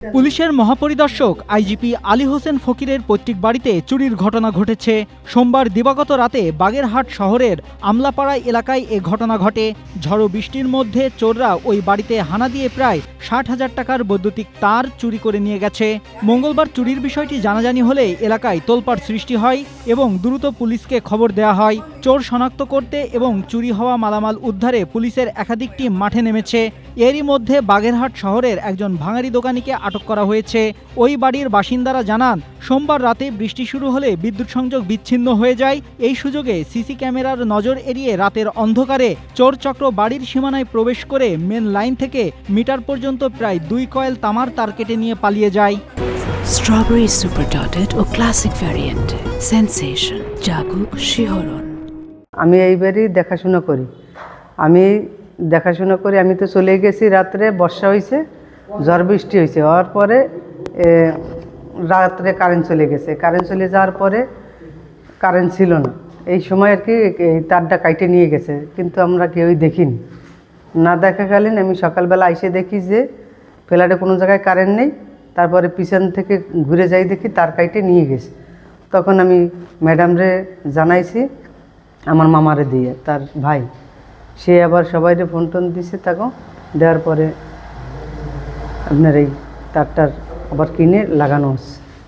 পুলিশের মহাপরিদর্শক আইজিপি আলী হোসেন ফকিরের পৈতৃক বাড়িতে চুরির ঘটনা ঘটেছে। সোমবার দিবাগত রাতে বাগেরহাট শহরের আমলাপাড়া এলাকায় এ ঘটনা ঘটে। ঝড়ো বৃষ্টির মধ্যে চোররা ওই বাড়িতে হানা দিয়ে প্রায় ৬০,০০০ টাকার বৈদ্যুতিক তার চুরি করে নিয়ে গেছে। মঙ্গলবার চুরির বিষয়টি জানাজানি হলে এলাকায় তোলপাড় সৃষ্টি হয় এবং দ্রুত পুলিশকে খবর দেওয়া হয়। চোর শনাক্ত করতে এবং চুরি হওয়া মালামাল উদ্ধারে পুলিশের একাধিক টিম মাঠে নেমেছে। এরই মধ্যে বাগেরহাট শহরের একজন ভাঙাড়ি দোকানিকে আটক করা হয়েছে। ওই বাড়ির বাসিন্দারা জানান, সোমবার রাতে বৃষ্টি শুরু হলে বিদ্যুৎ সংযোগ বিচ্ছিন্ন হয়ে যায়। এই সুযোগে সিসি ক্যামেরার নজর এড়িয়ে রাতের অন্ধকারে চোর চক্র বাড়ির সীমানায় প্রবেশ করে মেন লাইন থেকে মিটার পর্যন্ত প্রায় 2 কয়েল তামার তার কেটে নিয়ে পালিয়ে যায়। স্ট্রবেরি সুপার ডটেড ও ক্লাসিক ভ্যারিয়েন্ট সেন্সেশন জাগুক শিহরণ। আমি এইবারই দেখাশোনা করি। আমি তো চলে গেছি, রাত্রে বর্ষা হয়েছে, ঝড় বৃষ্টি হয়েছে, হওয়ার পরে রাত্রে কারেন্ট চলে গেছে। কারেন্ট চলে যাওয়ার পরে কারেন্ট ছিল না, এই সময় আর কি এই তারটা কাইটে নিয়ে গেছে, কিন্তু আমরা কেউই দেখিনি। না দেখাকালীন আমি সকালবেলা এসে দেখি যে ফ্ল্যাটে কোনো জায়গায় কারেন্ট নেই। তারপরে পিছন থেকে ঘুরে যাই, দেখি তার কাইটে নিয়ে গেছে। তখন আমি ম্যাডামরে জানাইছি, আমার মামারে দিয়ে, তার ভাই, সে আবার সবাইকে ফোন টোন দিছে। তখন দেওয়ার পরে আপনার এই তারটার আবার কিনে লাগানো হচ্ছে।